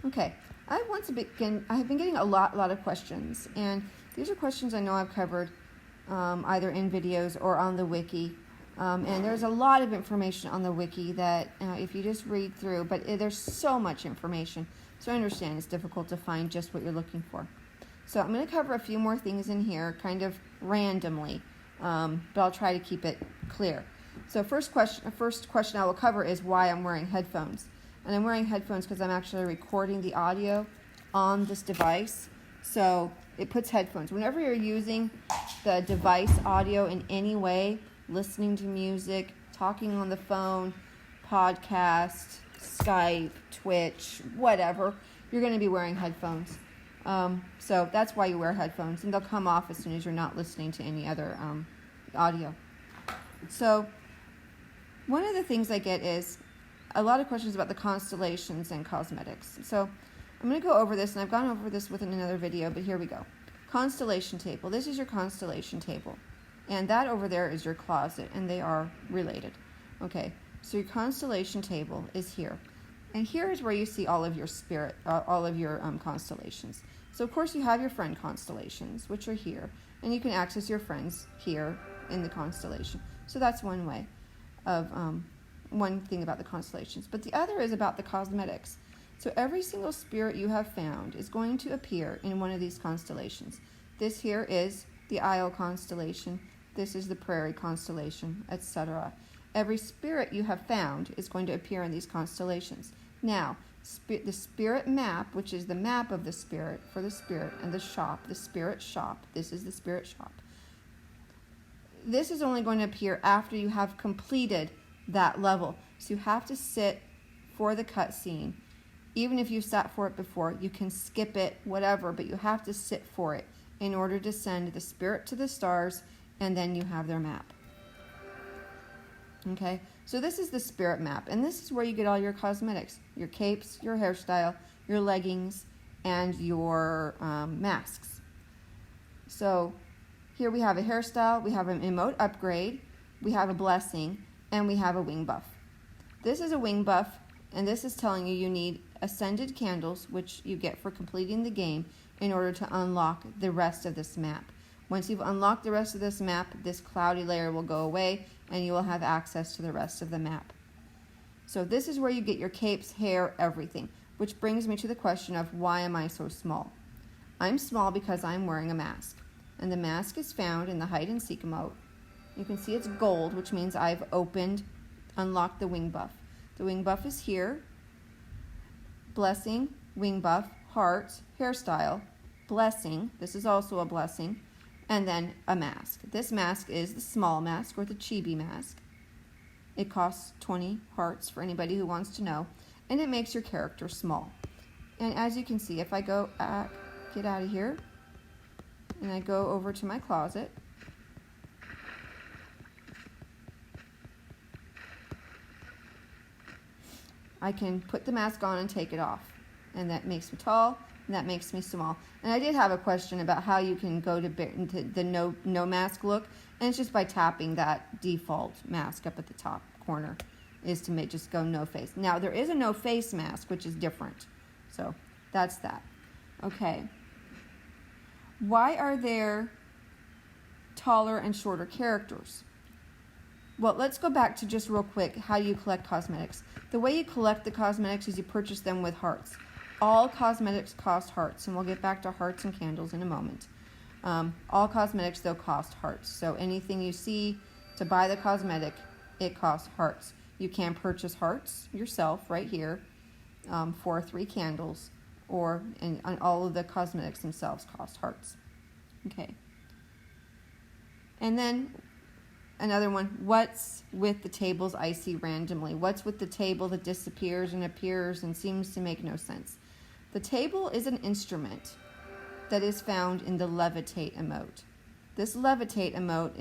Okay, I've been getting a lot of questions, and these are questions I know I've covered either in videos or on the wiki. And there's a lot of information on the wiki that if you just read through, but there's so much information. So I understand it's difficult to find just what you're looking for. So I'm going to cover a few more things in here kind of randomly, but I'll try to keep it clear. So first question I will cover is why I'm wearing headphones. And I'm wearing headphones because I'm actually recording the audio on this device. So it puts headphones. Whenever you're using the device audio in any way, listening to music, talking on the phone, podcast, Skype, Twitch, whatever, you're going to be wearing headphones. So that's why you wear headphones, and they'll come off as soon as you're not listening to any other audio. So one of the things I get is a lot of questions about the constellations and cosmetics. So I'm going to go over this, and I've gone over this within another video, but here we go. Constellation table. This is your constellation table. And that over there is your closet, and they are related. Okay, so your constellation table is here. And here is where you see all of your constellations. So, of course, you have your friend constellations, which are here. And you can access your friends here in the constellation. So that's one way of, one thing about the constellations. But the other is about the cosmetics. So every single spirit you have found is going to appear in one of these constellations. This here is the Isle constellation. This is the Prairie constellation, etc. Every spirit you have found is going to appear in these constellations. Now, the spirit map, which is the map of the spirit for the spirit, and the shop, the spirit shop. This is the spirit shop. This is only going to appear after you have completed that level. So you have to sit for the cutscene. Even if you sat for it before, you can skip it, whatever, but you have to sit for it in order to send the spirit to the stars, and then you have their map. Okay, so this is the spirit map, and this is where you get all your cosmetics, your capes, your hairstyle, your leggings, and your masks. So here we have a hairstyle, we have an emote upgrade, we have a blessing, and we have a wing buff. This is a wing buff, and this is telling you need ascended candles, which you get for completing the game, in order to unlock the rest of this map. Once you've unlocked the rest of this map, this cloudy layer will go away, and you will have access to the rest of the map. So this is where you get your capes, hair, everything, which brings me to the question of why am I so small? I'm small because I'm wearing a mask, and the mask is found in the hide and seek emote. You can see it's gold, which means I've unlocked the wing buff. The wing buff is here. Blessing, wing buff, heart, hairstyle, blessing, this is also a blessing, and then a mask. This mask is the small mask, or the chibi mask. It costs 20 hearts for anybody who wants to know, and it makes your character small. And as you can see, if I go get out of here, and I go over to my closet, I can put the mask on and take it off. And that makes me tall, and that makes me small. And I did have a question about how you can go to the no mask look, and it's just by tapping that default mask up at the top corner, is to just go no face. Now, there is a no face mask, which is different. So that's that. Okay. Why are there taller and shorter characters? Well, let's go back to just real quick how you collect cosmetics. The way you collect the cosmetics is you purchase them with hearts. All cosmetics cost hearts, and we'll get back to hearts and candles in a moment. All cosmetics, though, cost hearts. So anything you see to buy the cosmetic, it costs hearts. You can purchase hearts yourself right here for 3 candles, and all of the cosmetics themselves cost hearts. Okay. And then another one, what's with the tables I see randomly? What's with the table that disappears and appears and seems to make no sense? The table is an instrument that is found in the levitate emote. This levitate emote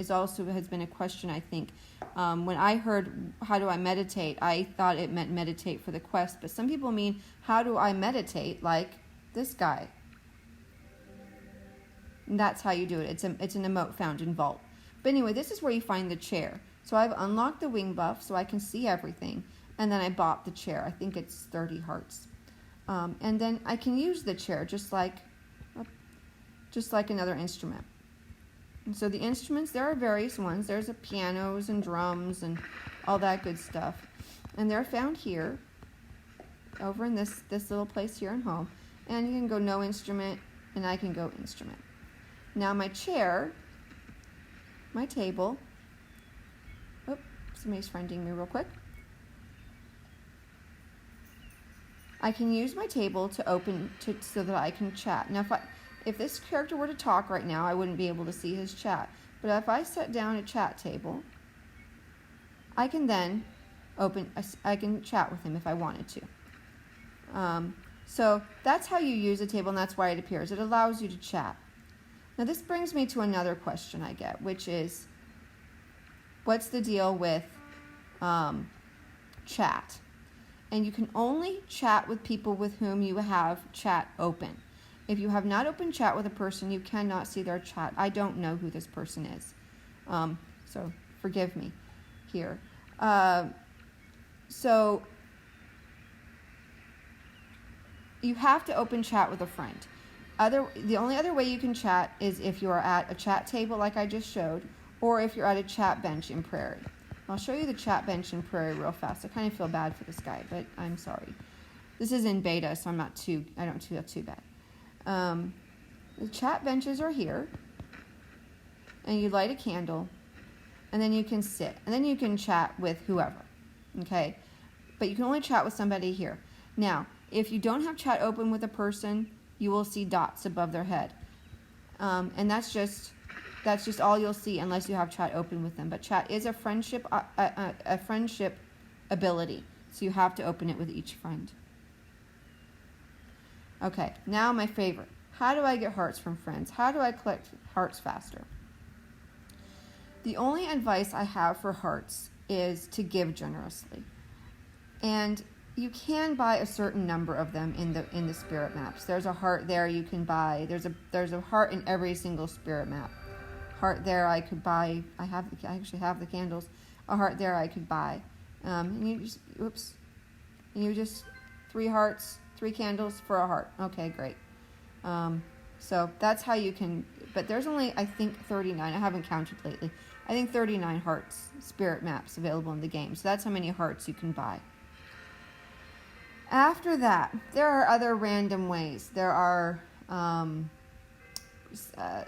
has been a question, I think. When I heard, how do I meditate, I thought it meant meditate for the quest, but some people mean, how do I meditate, like this guy? And that's how you do it. It's an emote found in Vault. But anyway, this is where you find the chair. So I've unlocked the wing buff so I can see everything. And then I bought the chair. I think it's 30 hearts. And then I can use the chair just like another instrument. And so the instruments, there are various ones. There's pianos and drums and all that good stuff. And they're found here, over in this little place here in home. And you can go no instrument, and I can go instrument. Now my chair, my table, somebody's friending me real quick. I can use my table to open so that I can chat. Now if this character were to talk right now, I wouldn't be able to see his chat. But if I set down a chat table, I can then I can chat with him if I wanted to. So that's how you use a table, and that's why it appears. It allows you to chat. Now this brings me to another question I get, which is, what's the deal with chat? And you can only chat with people with whom you have chat open. If you have not opened chat with a person, you cannot see their chat. I don't know who this person is. So forgive me here. So you have to open chat with a friend. The only other way you can chat is if you are at a chat table like I just showed, or if you're at a chat bench in Prairie. I'll show you the chat bench in Prairie real fast. I kind of feel bad for this guy, but I'm sorry. This is in beta, so I don't feel too bad. The chat benches are here, and you light a candle, and then you can sit, and then you can chat with whoever, okay? But you can only chat with somebody here. Now, if you don't have chat open with a person, you will see dots above their head, and that's just all you'll see unless you have chat open with them. But chat is a friendship ability, so you have to open it with each friend. Okay, now my favorite. How do I get hearts from friends? How do I collect hearts faster? The only advice I have for hearts is to give generously. And you can buy a certain number of them in the spirit maps. There's a heart there you can buy. There's a heart in every single spirit map. Heart there I could buy. I actually have the candles. A heart there I could buy. And you just 3 hearts, 3 candles for a heart. Okay, great. So that's how you can, but there's only, I think, 39. I haven't counted lately. I think 39 hearts, spirit maps available in the game. So that's how many hearts you can buy. After that, there are other random ways. There are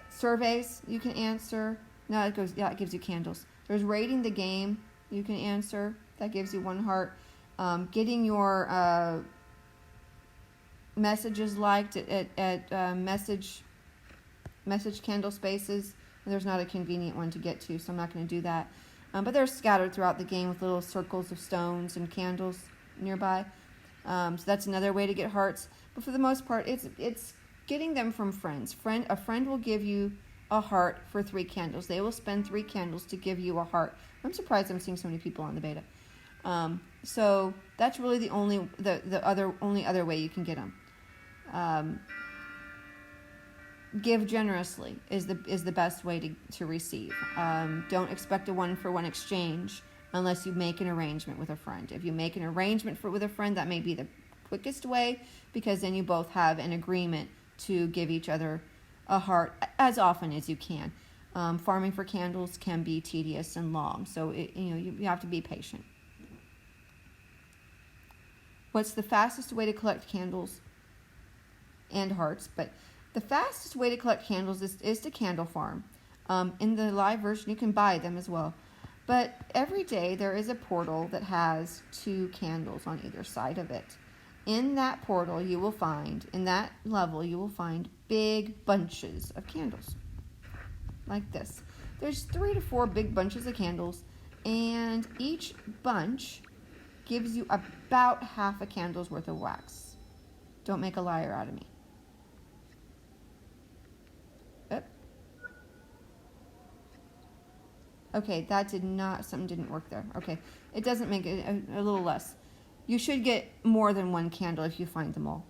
surveys you can answer. No, it gives you candles. There's rating the game you can answer. That gives you 1 heart. Getting your messages liked at message candle spaces. There's not a convenient one to get to, so I'm not going to do that. But they're scattered throughout the game with little circles of stones and candles nearby. So that's another way to get hearts. But for the most part, it's getting them from friends. A friend will give you a heart for 3 candles. They will spend 3 candles to give you a heart. I'm surprised I'm seeing so many people on the beta. So that's really the only other way you can get them. Give generously is the best way to receive. Don't expect a 1-for-1 exchange unless you make an arrangement with a friend. If you make an arrangement with a friend, that may be the quickest way, because then you both have an agreement to give each other a heart as often as you can. Farming for candles can be tedious and long, so you have to be patient. What's the fastest way to collect candles and hearts? But the fastest way to collect candles is to candle farm. In the live version, you can buy them as well. But every day there is a portal that has 2 candles on either side of it. In that portal, in that level, you will find big bunches of candles. Like this. There's 3 to 4 big bunches of candles, and each bunch gives you about half a candle's worth of wax. Don't make a liar out of me. Okay, something didn't work there. Okay, it doesn't make it a little less. You should get more than 1 candle if you find them all.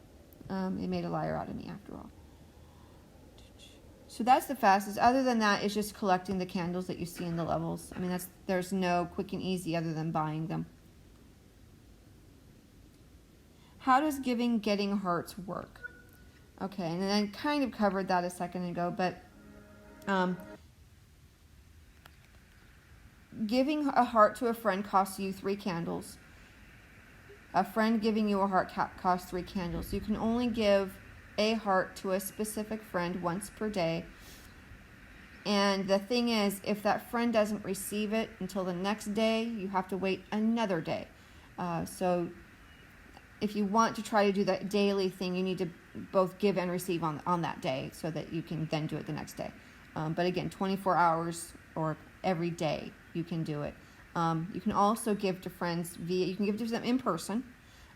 It made a liar out of me after all. So that's the fastest. Other than that, it's just collecting the candles that you see in the levels. I mean, there's no quick and easy other than buying them. How does getting hearts work? Okay, and then I kind of covered that a second ago, but giving a heart to a friend costs you 3 candles. A friend giving you a heart costs 3 candles. You can only give a heart to a specific friend once per day. And the thing is, if that friend doesn't receive it until the next day, you have to wait another day. So if you want to try to do that daily thing, you need to both give and receive on that day so that you can then do it the next day. But again, 24 hours or every day you can do it. You can also give to friends you can give to them in person.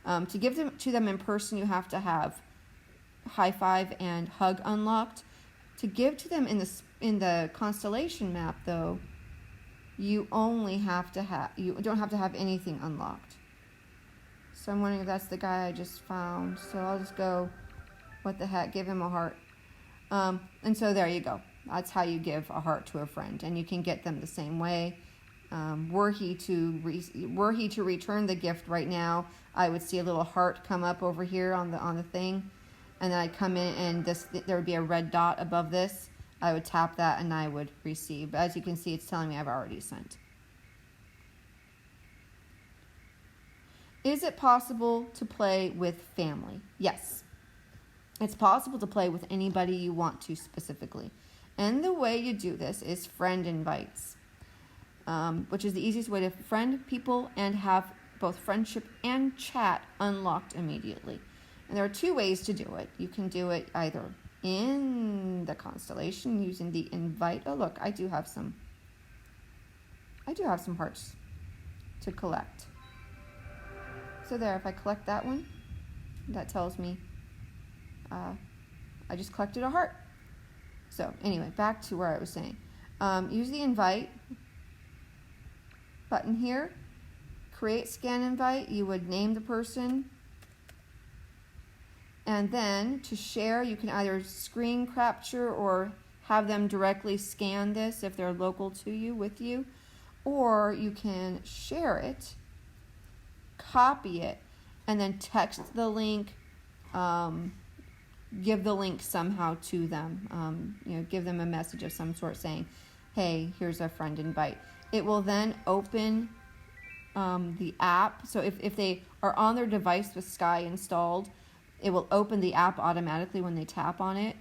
To give them to them in person, you have to have high five and hug unlocked. To give to them in the constellation map, though, you don't have to have anything unlocked. So I'm wondering if that's the guy I just found. So I'll just go, what the heck, give him a heart. And so there you go. That's how you give a heart to a friend, and you can get them the same way. Were he to return the gift right now, I would see a little heart come up over here on the thing, and then I'd come in and there would be a red dot above this. I would tap that and I would receive. But as you can see, it's telling me I've already sent. Is it possible to play with family? Yes. It's possible to play with anybody you want to specifically. And the way you do this is friend invites, which is the easiest way to friend people and have both friendship and chat unlocked immediately. And there are 2 ways to do it. You can do it either in the constellation using the invite. Oh, look, I do have some hearts to collect. So there, if I collect that one, that tells me I just collected a heart. So anyway, back to where I was saying. Use the invite button here. Create scan invite. You would name the person. And then to share, you can either screen capture or have them directly scan this if they're local to you, with you. Or you can share it, copy it, and then text the link, give the link somehow to them. Give them a message of some sort saying, hey, here's a friend invite. It will then open the app. So if they are on their device with Sky installed, it will open the app automatically when they tap on it.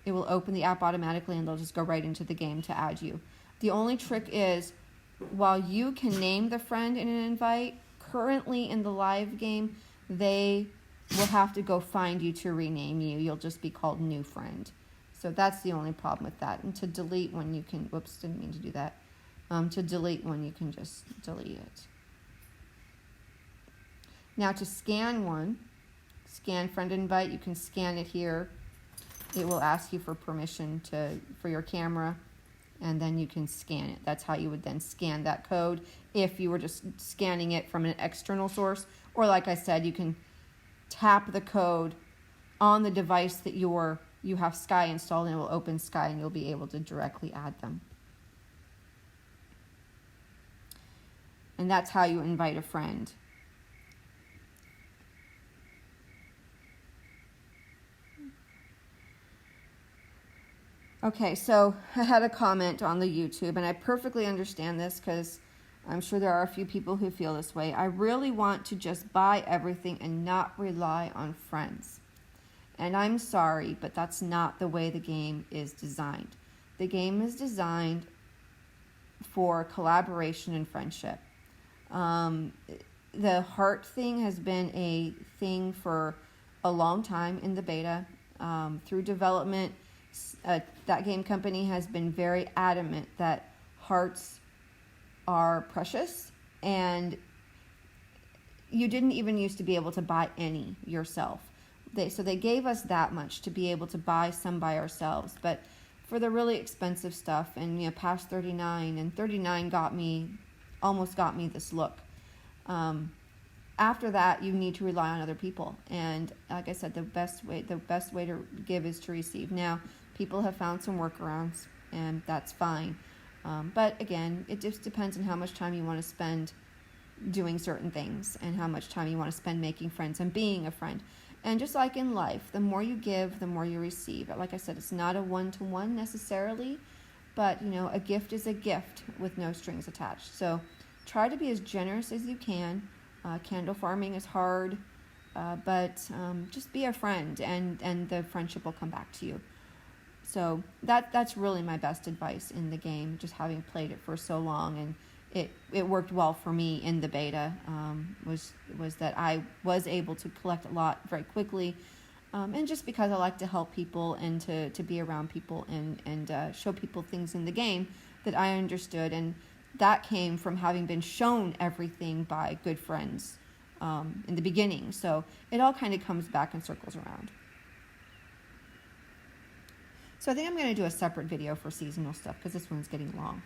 It will open the app automatically and they'll just go right into the game to add you. The only trick is, while you can name the friend in an invite, currently in the live game, they will have to go find you to rename you. You'll just be called new friend. So that's the only problem with that. And to delete one, you can, whoops, didn't mean to do that. To delete one, you can just delete it. Now to scan one, scan friend invite, you can scan it here. It will ask you for permission for your camera, and then you can scan it. That's how you would then scan that code if you were just scanning it from an external source. Or like I said, you can tap the code on the device that you have Sky installed, and it will open Sky and you'll be able to directly add them. And that's how you invite a friend. Okay, so I had a comment on the YouTube, and I perfectly understand this because I'm sure there are a few people who feel this way. I really want to just buy everything and not rely on friends. And I'm sorry, but that's not the way the game is designed. The game is designed for collaboration and friendship. The heart thing has been a thing for a long time in the beta. Through development, That Game Company has been very adamant that hearts are precious, and you didn't even used to be able to buy any yourself. So they gave us that much to be able to buy some by ourselves. But for the really expensive stuff, and past 39, and 39 almost got me this look. After that, you need to rely on other people. And like I said, the best way to give is to receive. Now, people have found some workarounds, and that's fine. But again, it just depends on how much time you want to spend doing certain things and how much time you want to spend making friends and being a friend. And just like in life, the more you give, the more you receive. Like I said, it's not a one-to-one necessarily, but a gift is a gift with no strings attached. So try to be as generous as you can. Candle farming is hard, but just be a friend, and the friendship will come back to you. So that's really my best advice in the game, just having played it for so long, and it worked well for me in the beta, was that I was able to collect a lot very quickly, and just because I like to help people and to be around people and show people things in the game that I understood, and that came from having been shown everything by good friends in the beginning. So it all kind of comes back and circles around. So I think I'm going to do a separate video for seasonal stuff because this one's getting long.